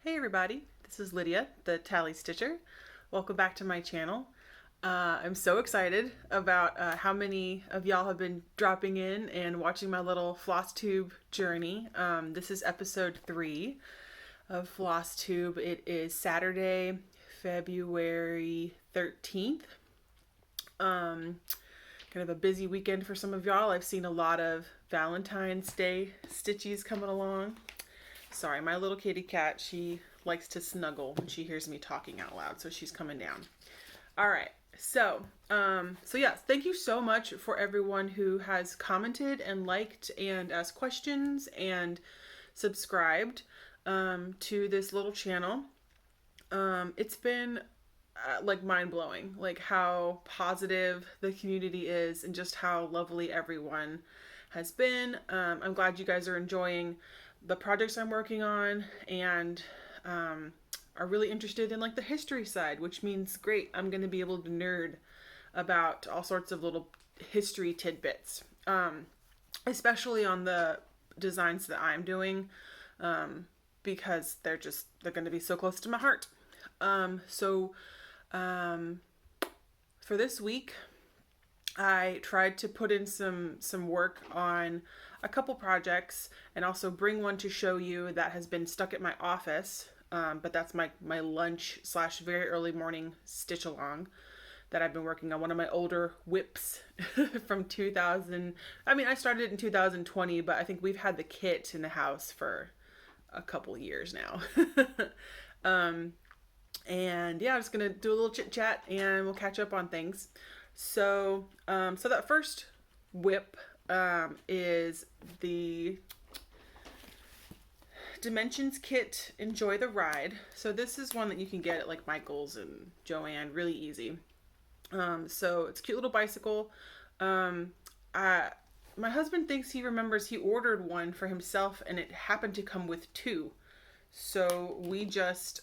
Hey everybody, this is Lydia, the TallyStitcher. Welcome back to my channel. I'm so excited about how many of y'all have been dropping in and watching my little Flosstube journey. This is episode 3 of Flosstube. It is Saturday, February 13th. Kind of a busy weekend for some of y'all. I've seen a lot of Valentine's Day stitchies coming along. Sorry, my little kitty cat, she likes to snuggle when she hears me talking out loud, so she's coming down. All right, so yes, thank you so much for everyone who has commented and liked and asked questions and subscribed to this little channel. It's been like mind-blowing, like how positive the community is and just how lovely everyone has been. I'm glad you guys are enjoying the projects I'm working on and are really interested in like the history side, which means great, I'm going to be able to nerd about all sorts of little history tidbits, especially on the designs that I'm doing, because they're going to be so close to my heart. So for this week, I tried to put in some work on a couple projects and also bring one to show you that has been stuck at my office. But that's my lunch / very early morning stitch along that I've been working on. One of my older whips from 2000. I mean, I started it in 2020, but I think we've had the kit in the house for a couple years now. And yeah, I'm just gonna do a little chit chat and we'll catch up on things. So that first whip is the Dimensions Kit Enjoy the Ride. So this is one that you can get at like Michael's and Joann really easy. So it's a cute little bicycle. My husband thinks he remembers he ordered one for himself and it happened to come with 2. So we just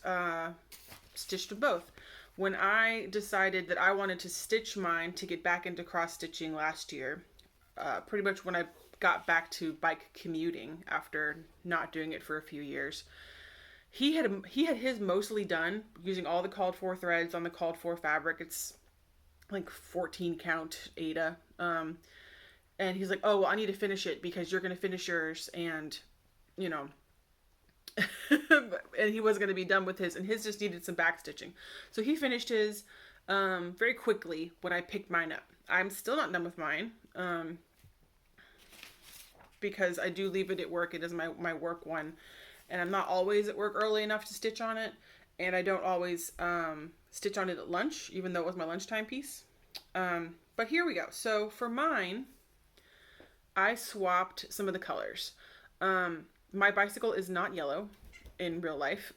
stitched them both. When I decided that I wanted to stitch mine to get back into cross stitching last year, pretty much when I got back to bike commuting after not doing it for a few years, he had his mostly done using all the called for threads on the called for fabric. It's like 14 count Ada. And he's like, oh, well, I need to finish it because you're going to finish yours. And, you know, and he was going to be done with his, and his just needed some back stitching. So he finished his very quickly when I picked mine up. I'm still not done with mine because I do leave it at work. It is my work one, and I'm not always at work early enough to stitch on it, and I don't always stitch on it at lunch, even though it was my lunchtime piece. But here we go. So for mine, I swapped some of the colors. My bicycle is not yellow in real life.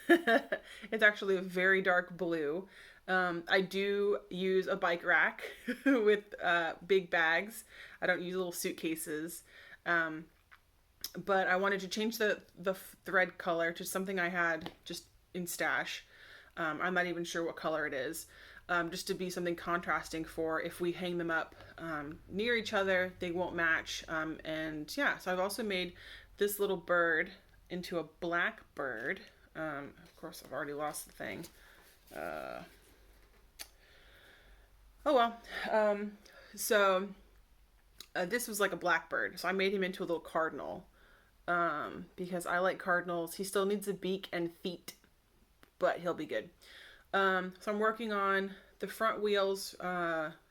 It's actually a very dark blue. I do use a bike rack with big bags. I don't use little suitcases. But I wanted to change the thread color to something I had just in stash. I'm not even sure what color it is. Just to be something contrasting for if we hang them up near each other, they won't match. And yeah, so I've also made this little bird into a black bird. Of course, I've already lost the thing. Oh well. So this was like a blackbird. So I made him into a little cardinal because I like cardinals. He still needs a beak and feet, but he'll be good. So I'm working on the front wheels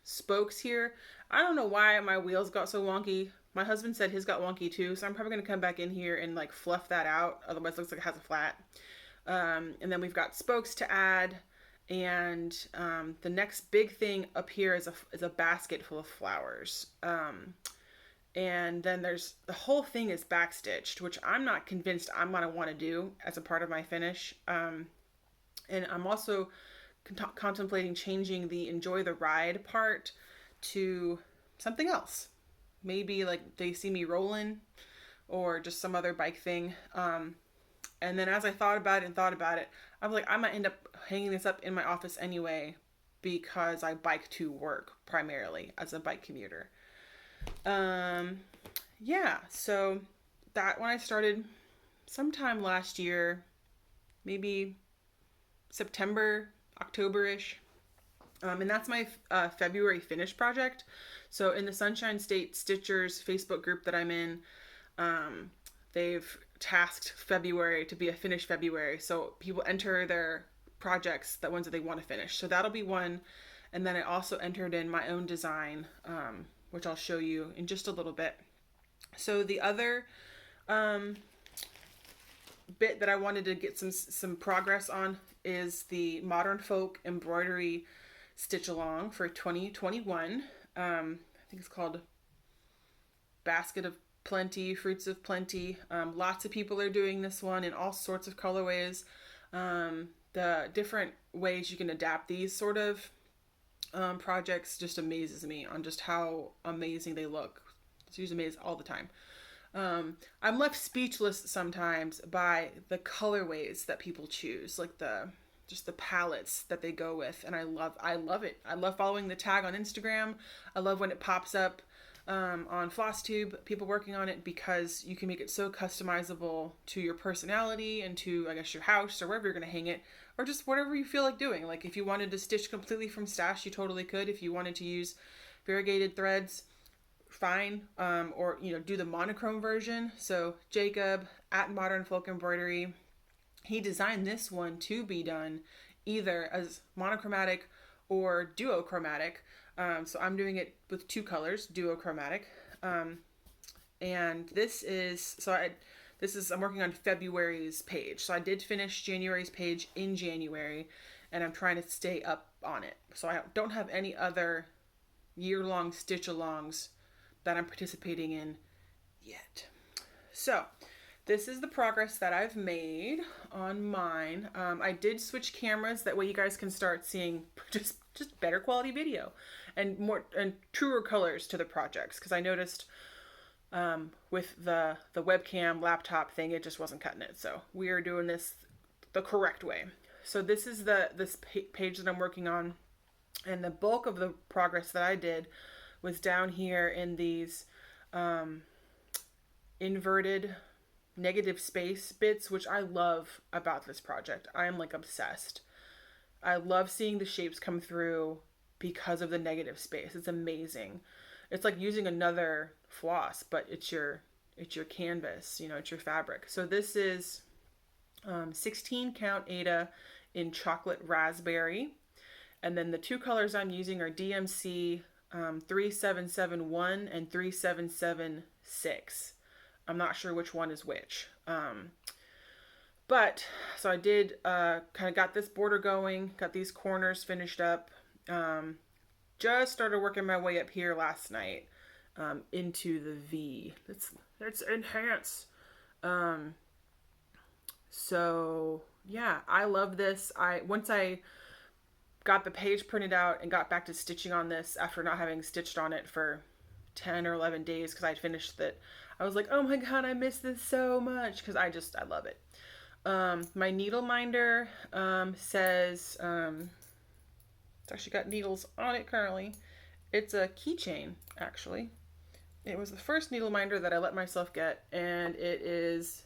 spokes here. I don't know why my wheels got so wonky. My husband said his got wonky too, so I'm probably going to come back in here and like fluff that out. Otherwise it looks like it has a flat. And then we've got spokes to add. And the next big thing up here is a basket full of flowers. And then there's the whole thing is backstitched, which I'm not convinced I'm going to want to do as a part of my finish. And I'm also contemplating changing the enjoy the ride part to something else. Maybe like they see me rolling or just some other bike thing. And then as I thought about it, I was like, I might end up hanging this up in my office anyway because I bike to work primarily as a bike commuter. Yeah, so that when I started sometime last year, maybe September, October-ish. And that's my February finish project. So in the Sunshine State Stitchers Facebook group that I'm in, they've tasked February to be a finish February. So people enter their projects, the ones that they want to finish. So that'll be one. And then I also entered in my own design, which I'll show you in just a little bit. So the other bit that I wanted to get some progress on is the Modern Folk Embroidery Stitch Along for 2021. I think it's called Basket of Plenty, Fruits of Plenty. Lots of people are doing this one in all sorts of colorways. The different ways you can adapt these sort of projects just amazes me on just how amazing they look. It's usually amazing all the time. I'm left speechless sometimes by the colorways that people choose, like the palettes that they go with, and I love it. I love following the tag on Instagram. I love when it pops up on Flosstube, people working on it, because you can make it so customizable to your personality and to, I guess, your house or wherever you're going to hang it, or just whatever you feel like doing. Like if you wanted to stitch completely from stash, you totally could. If you wanted to use variegated threads, fine. Or, do the monochrome version. So Jacob at Modern Folk Embroidery, he designed this one to be done either as monochromatic or duochromatic. So I'm doing it with two colors, duochromatic. And I'm working on February's page. So I did finish January's page in January, and I'm trying to stay up on it. So I don't have any other year-long stitch-alongs that I'm participating in yet. So this is the progress that I've made on mine. I did switch cameras. That way you guys can start seeing just better quality video and more and truer colors to the projects. Because I noticed with the webcam laptop thing, it just wasn't cutting it. So we are doing this the correct way. So this is this page that I'm working on, and the bulk of the progress that I did was down here in these inverted negative space bits, which I love about this project. I am like obsessed. I love seeing the shapes come through because of the negative space. It's amazing. It's like using another floss, but it's your canvas, it's your fabric. So this is 16 count Aida in chocolate raspberry. And then the two colors I'm using are DMC 3771 and 3776. I'm not sure which one is which. But so I did kind of got this border going, got these corners finished up. Just started working my way up here last night into the V. Let's enhance. So yeah, I love this. Once I got the page printed out and got back to stitching on this after not having stitched on it for 10 or 11 days because I'd finished it, I was like, oh my god, I miss this so much, because I love it. My needle minder says it's actually got needles on it currently. It's a keychain, actually. It was the first needle minder that I let myself get, and it is,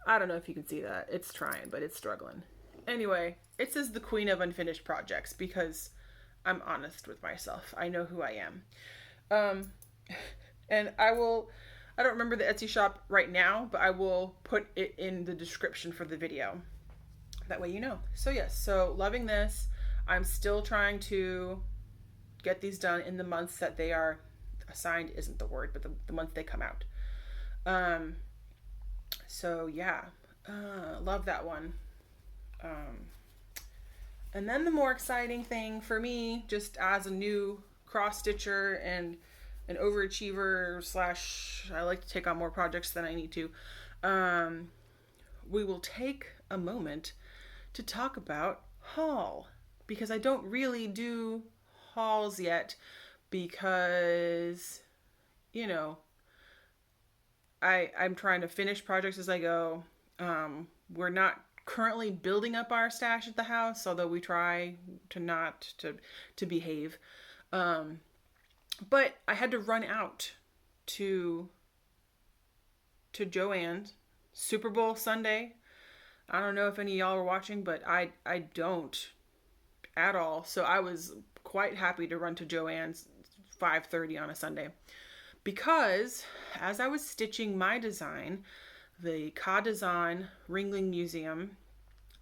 I don't know if you can see that. It's trying, but it's struggling. Anyway, it says the queen of unfinished projects because I'm honest with myself. I know who I am. And I don't remember the Etsy shop right now, but I will put it in the description for the video. That way you know. So yes, so loving this. I'm still trying to get these done in the months that they are assigned, isn't the word, but the month they come out. So yeah, love that one. And then the more exciting thing for me, just as a new cross stitcher and an overachiever / I like to take on more projects than I need to, we will take a moment to talk about haul, because I don't really do hauls yet because, I'm trying to finish projects as I go. We're not currently building up our stash at the house, although we try to behave. But I had to run out to Joann's Super Bowl Sunday. I don't know if any of y'all were watching, but I don't at all. So I was quite happy to run to Joann's 5:30 on a Sunday, because as I was stitching my design, the Ka Design Ringling Museum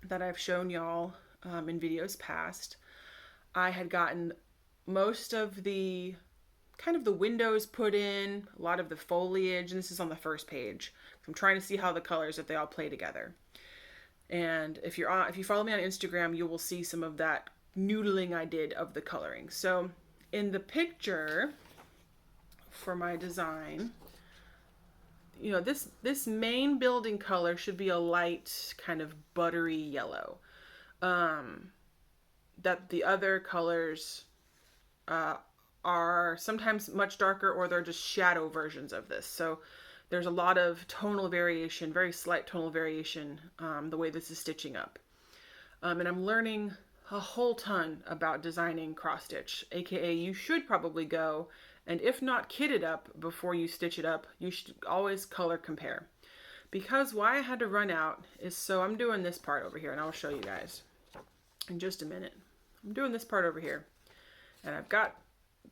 that I've shown y'all in videos past, I had gotten most of the kind of the windows put in, a lot of the foliage, and this is on the first page. I'm trying to see how the colors, if they all play together. And if you follow me on Instagram, you will see some of that noodling I did of the coloring. So in the picture for my design, you know, this main building color should be a light kind of buttery yellow. That the other colors are sometimes much darker, or they're just shadow versions of this. So there's a lot of tonal variation, very slight tonal variation, the way this is stitching up. And I'm learning a whole ton about designing cross stitch, aka you should probably go, and if not kit it up before you stitch it up, you should always color compare. Because why I had to run out is, so I'm doing this part over here, and I'll show you guys in just a minute. I'm doing this part over here, and I've got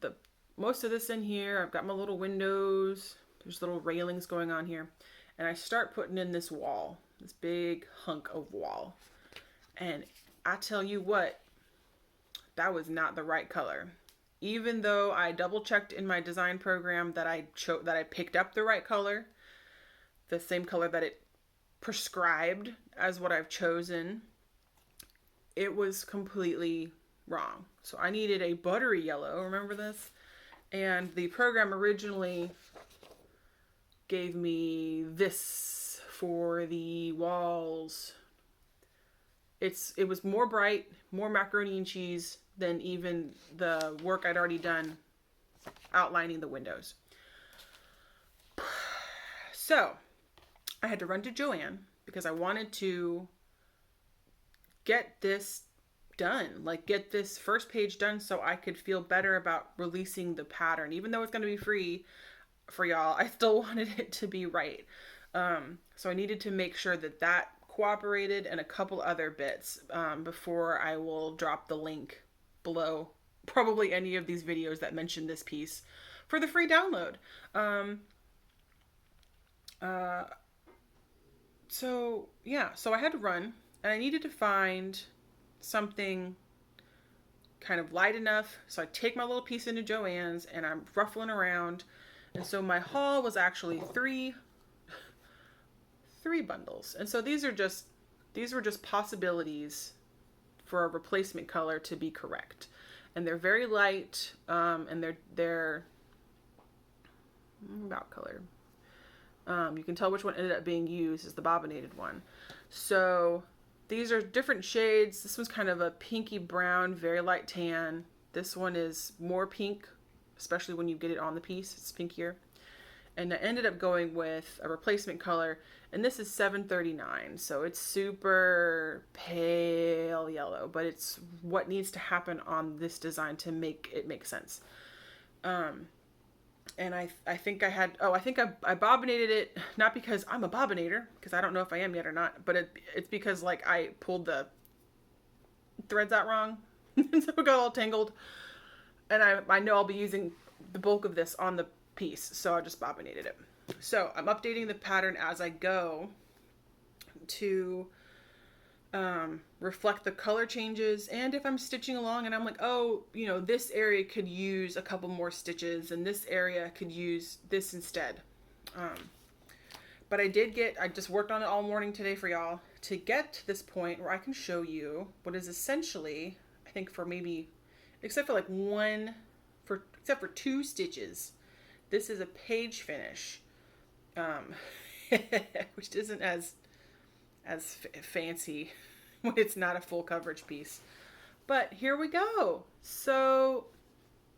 the most of this in here. I've got my little windows, there's little railings going on here, and I start putting in this wall, this big hunk of wall, and I tell you what, that was not the right color. Even though I double checked in my design program that I picked up the right color, the same color that it prescribed as what I've chosen, it was completely wrong. So I needed a buttery yellow, remember this? And the program originally gave me this for the walls. It was more bright, more macaroni and cheese than even the work I'd already done outlining the windows. So I had to run to Joann because I wanted to get this done, like get this first page done, so I could feel better about releasing the pattern. Even though it's going to be free for y'all, I still wanted it to be right. So I needed to make sure that that cooperated, and a couple other bits before I will drop the link below probably any of these videos that mention this piece for the free download. So yeah, so I had to run, and I needed to find something kind of light enough. So I take my little piece into Joann's, and I'm ruffling around. And so my haul was actually three bundles. And so these were just possibilities for a replacement color to be correct. And they're very light, and they're about color. You can tell which one ended up being used is the bobbinated one. So these are different shades. This one's kind of a pinky brown, very light tan. This one is more pink, especially when you get it on the piece, it's pinkier. And I ended up going with a replacement color, and this is 739, so it's super pale yellow, but it's what needs to happen on this design to make it make sense. And I think I bobbinated it, not because I'm a bobbinator, because I don't know if I am yet or not, but it's because like I pulled the threads out wrong, and so it got all tangled, and I know I'll be using the bulk of this on the piece, so I just bobbinated it. So I'm updating the pattern as I go to reflect the color changes, and if I'm stitching along and I'm like, oh, you know, this area could use a couple more stitches and this area could use this instead. But I just worked on it all morning today for y'all to get to this point where I can show you what is essentially, I think for maybe, except for two stitches, this is a page finish, which isn't as fancy when it's not a full coverage piece. But here we go. So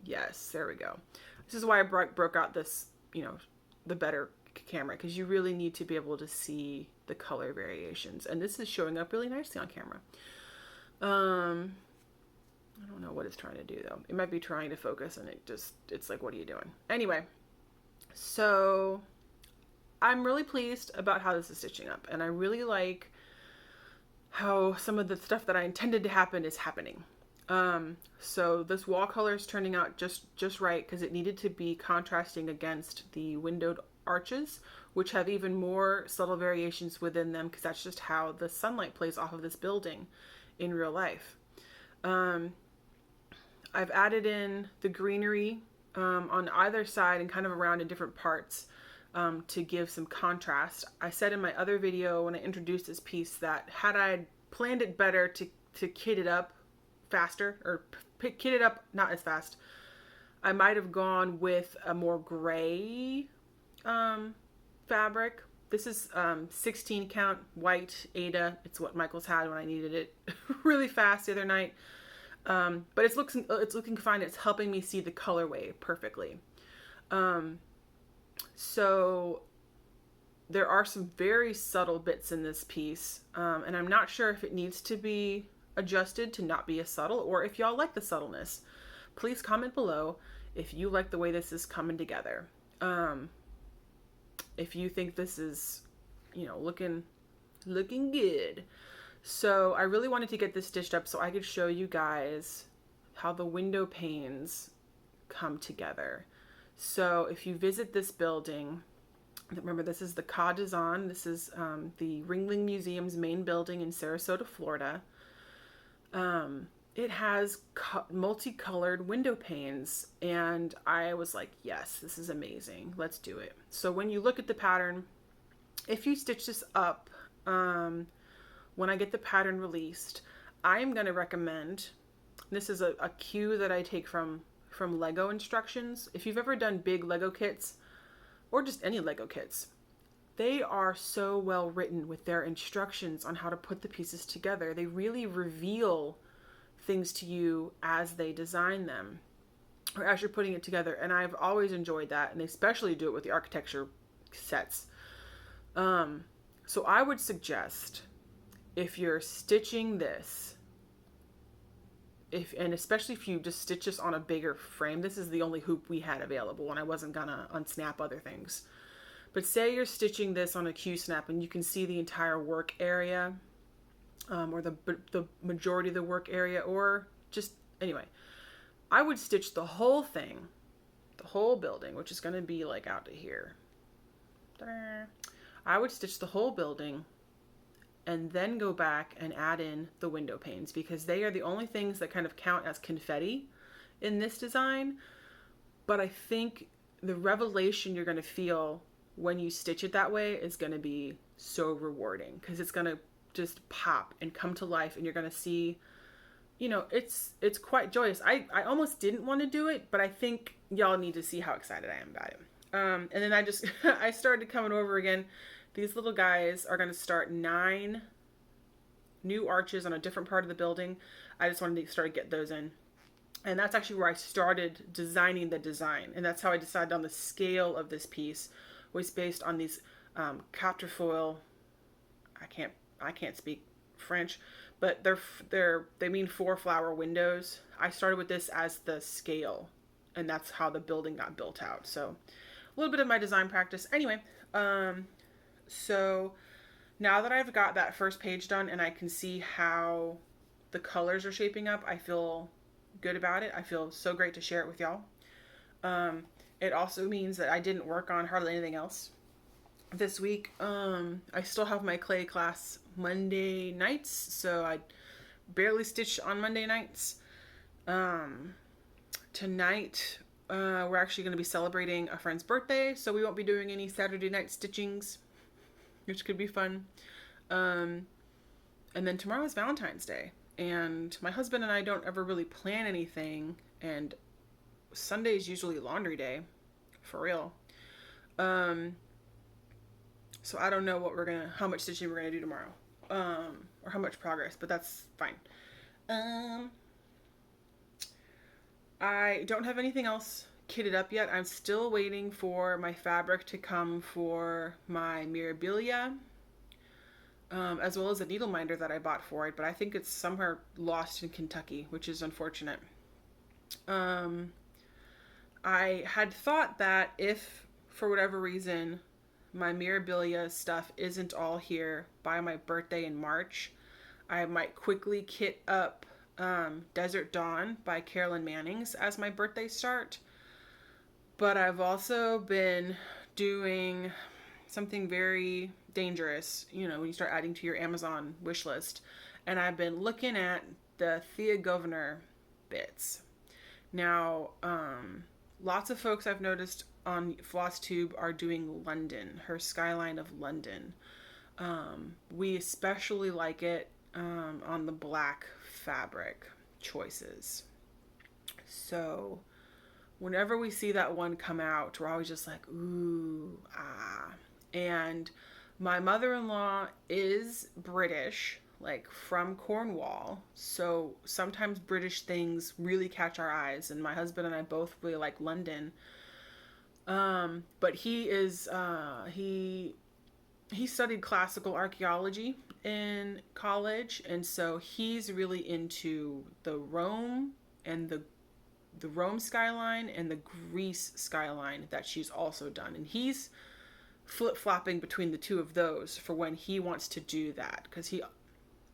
yes, there we go. This is why I broke out this, the better camera, because you really need to be able to see the color variations. And this is showing up really nicely on camera. I don't know what it's trying to do though. It might be trying to focus, and it's like, what are you doing? Anyway, so I'm really pleased about how this is stitching up, and I really like how some of the stuff that I intended to happen is happening. So this wall color is turning out just right because it needed to be contrasting against the windowed arches, which have even more subtle variations within them because that's just how the sunlight plays off of this building in real life. I've added in the greenery on either side and kind of around in different parts to give some contrast. I said in my other video when I introduced this piece that had I planned it better to kit it up faster, or kit it up not as fast, I might have gone with a more gray fabric. This is 16 count white Ada. It's what Michael's had when I needed it really fast the other night. But it's looking fine. It's helping me see the colorway perfectly. So there are some very subtle bits in this piece, and I'm not sure if it needs to be adjusted to not be as subtle, or if y'all like the subtleness. Please comment below if you like the way this is coming together. If you think this is, looking good. So I really wanted to get this stitched up so I could show you guys how the window panes come together. So if you visit this building, remember this is the Ka Design. This is the Ringling Museum's main building in Sarasota, Florida. It has multicolored window panes, and I was like, yes, this is amazing. Let's do it. So when you look at the pattern, if you stitch this up, when I get the pattern released, I'm going to recommend, this is a cue that I take from Lego instructions. If you've ever done big Lego kits, or just any Lego kits, they are so well written with their instructions on how to put the pieces together. They really reveal things to you as they design them, or as you're putting it together. And I've always enjoyed that, and they especially do it with the architecture sets. So I would suggest, if you're stitching this, and especially if you just stitch this on a bigger frame, this is the only hoop we had available and I wasn't gonna unsnap other things. But say you're stitching this on a Q-snap and you can see the entire work area, or the majority of the work area, or just, anyway, I would stitch the whole thing, the whole building, which is going to be like out to here. I would stitch the whole building and then go back and add in the window panes, because they are the only things that kind of count as confetti in this design. But I think the revelation you're going to feel when you stitch it that way is going to be so rewarding, because it's going to just pop and come to life, and you're going to see, it's quite joyous. I almost didn't want to do it, but I think y'all need to see how excited I am about it. And then I just I started coming over again. These little guys are going to start 9 new arches on a different part of the building. I just wanted to start to get those in. And that's actually where I started designing the design. And that's how I decided on the scale of this piece, was based on these quatrefoil. I can't speak French, but they mean 4 flower windows. I started with this as the scale, and that's how the building got built out. So a little bit of my design practice. Anyway, so now that I've got that first page done and I can see how the colors are shaping up, I feel good about it. I feel so great to share it with y'all. It also means that I didn't work on hardly anything else this week. I still have my clay class Monday nights, so I barely stitch on Monday nights. Tonight, we're actually going to be celebrating a friend's birthday, so we won't be doing any Saturday night stitchings, which could be fun. And then tomorrow is Valentine's Day, and my husband and I don't ever really plan anything, and Sunday is usually laundry day, for real. So I don't know how much stitching we're gonna do tomorrow, or how much progress, but that's fine. I don't have anything else kitted up yet. I'm still waiting for my fabric to come for my Mirabilia, as well as a needle minder that I bought for it, but I think it's somewhere lost in Kentucky, which is unfortunate. I had thought that if, for whatever reason, my Mirabilia stuff isn't all here by my birthday in March, I might quickly kit up Desert Dawn by Carolyn Mannings as my birthday start. But I've also been doing something very dangerous, when you start adding to your Amazon wish list. And I've been looking at the Thea Governor bits. Now, lots of folks I've noticed on Flosstube are doing London, her skyline of London. We especially like it on the black fabric choices. So whenever we see that one come out, we're always just like, ooh, ah. And my mother-in-law is British, like from Cornwall. So sometimes British things really catch our eyes. And my husband and I both really like London. But he is, he studied classical archaeology in college. And so he's really into the Rome and the Rome skyline and the Greece skyline that she's also done. And he's flip-flopping between the two of those for when he wants to do that, because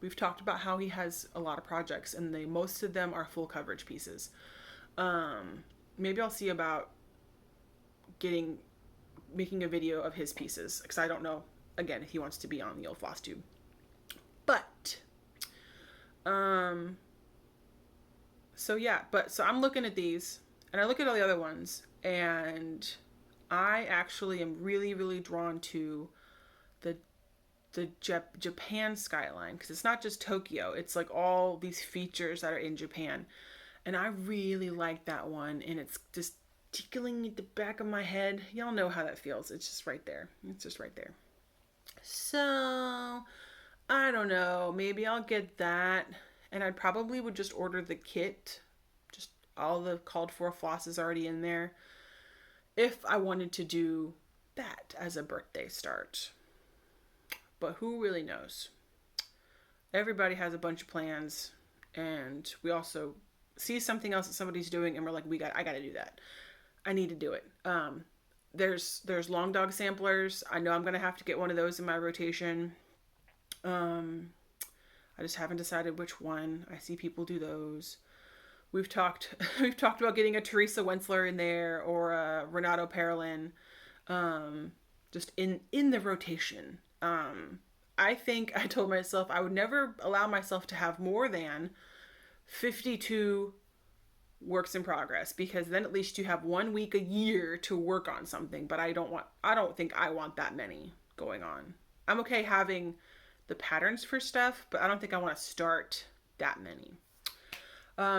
we've talked about how he has a lot of projects and most of them are full coverage pieces. Maybe I'll see about making a video of his pieces, because I don't know, again, if he wants to be on the old Flosstube. But so I'm looking at these, and I look at all the other ones, and I actually am really, really drawn to the Japan skyline, because it's not just Tokyo, it's like all these features that are in Japan. And I really like that one, and it's just tickling at the back of my head. Y'all know how that feels. It's just right there. It's just right there. So I don't know, maybe I'll get that. And I probably would just order the kit. Just all the called for flosses already in there, if I wanted to do that as a birthday start. But who really knows? Everybody has a bunch of plans, and we also see something else that somebody's doing, and we're like, I gotta do that. I need to do it. There's long dog samplers. I know I'm gonna have to get one of those in my rotation. I just haven't decided which one. I see people do those. We've talked about getting a Teresa Wentzler in there, or a Renato Parolin, just in the rotation. I think I told myself I would never allow myself to have more than 52 works in progress, because then at least you have 1 week a year to work on something. But I don't think I want that many going on. I'm okay having the patterns for stuff, but I don't think I want to start that many.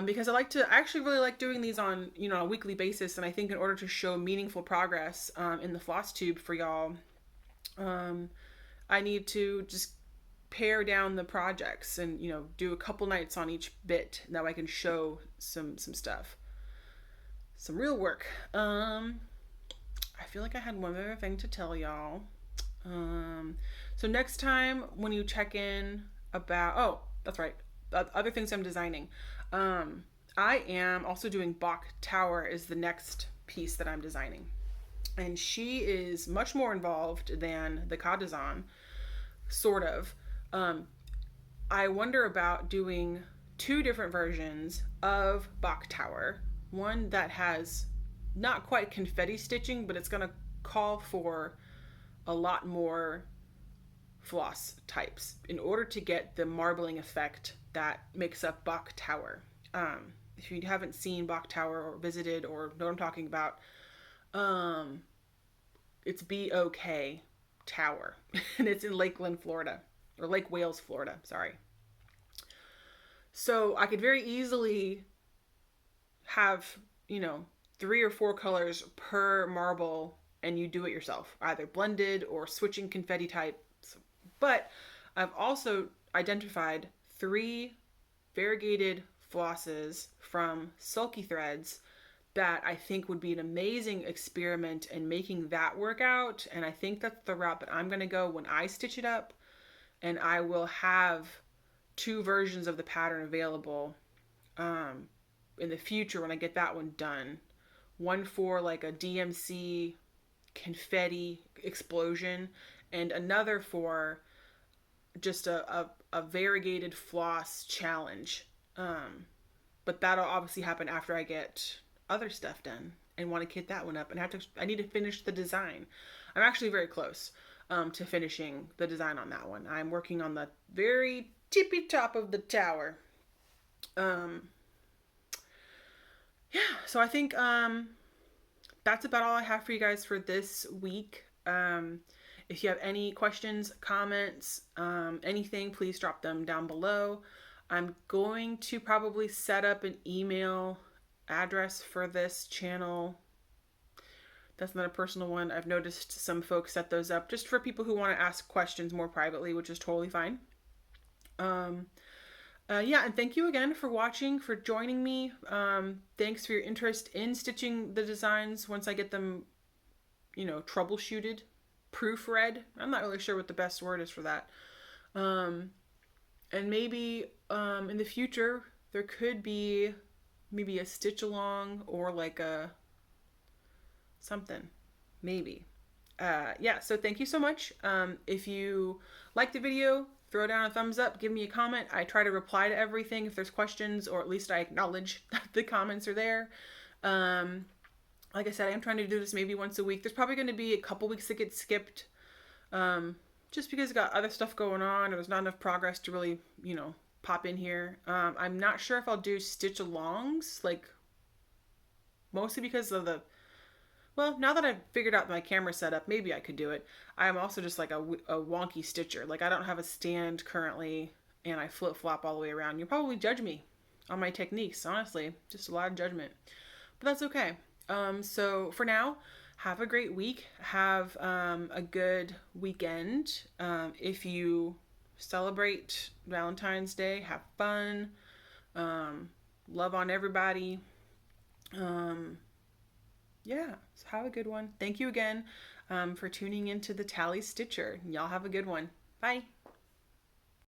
Because I actually really like doing these on, a weekly basis. And I think in order to show meaningful progress in the Flosstube for y'all, I need to just pare down the projects and, do a couple nights on each bit. That way I can show some stuff. Some real work. I feel like I had one other thing to tell y'all. So next time when you check in about, that's right, other things I'm designing. I am also doing Bok Tower is the next piece that I'm designing. And she is much more involved than the Kadazan, sort of. I wonder about doing 2 different versions of Bok Tower. One that has not quite confetti stitching, but it's going to call for a lot more floss types in order to get the marbling effect that makes up Bok Tower. If you haven't seen Bok Tower or visited or know what I'm talking about, it's B-O-K Tower, and it's in Lakeland, Florida, or Lake Wales, Florida, sorry. So I could very easily have, 3 or 4 colors per marble, and you do it yourself, either blended or switching confetti types. But I've also identified 3 variegated flosses from Sulky Threads that I think would be an amazing experiment in making that work out. And I think that's the route that I'm going to go when I stitch it up. And I will have 2 versions of the pattern available in the future when I get that one done. One for like a DMC confetti explosion, and another for just a variegated floss challenge. But that'll obviously happen after I get other stuff done and want to kit that one up. And I need to finish the design. I'm actually very close to finishing the design on that one. I'm working on the very tippy top of the tower. Yeah, so I think that's about all I have for you guys for this week. If you have any questions, comments, anything, please drop them down below. I'm going to probably set up an email address for this channel. That's not a personal one. I've noticed some folks set those up just for people who want to ask questions more privately, which is totally fine. Yeah, and thank you again for watching, for joining me. Thanks for your interest in stitching the designs once I get them, troubleshooted, proofread. I'm not really sure what the best word is for that. And maybe in the future, there could be maybe a stitch along or like a something, maybe. Yeah, so thank you so much. If you like the video, throw down a thumbs up, give me a comment. I try to reply to everything if there's questions, or at least I acknowledge that the comments are there. Like I said, I am trying to do this maybe once a week. There's probably going to be a couple weeks that get skipped just because I got other stuff going on or there's not enough progress to really, pop in here. I'm not sure if I'll do stitch alongs, like mostly because of well, now that I've figured out my camera setup, maybe I could do it. I'm also just like a wonky stitcher. Like I don't have a stand currently and I flip-flop all the way around. You'll probably judge me on my techniques, honestly. Just a lot of judgment. But that's okay. So for now, have a great week. Have a good weekend. If you celebrate Valentine's Day, have fun. Love on everybody. Yeah, so have a good one. Thank you again for tuning into the TallyStitcher. Y'all have a good one. Bye.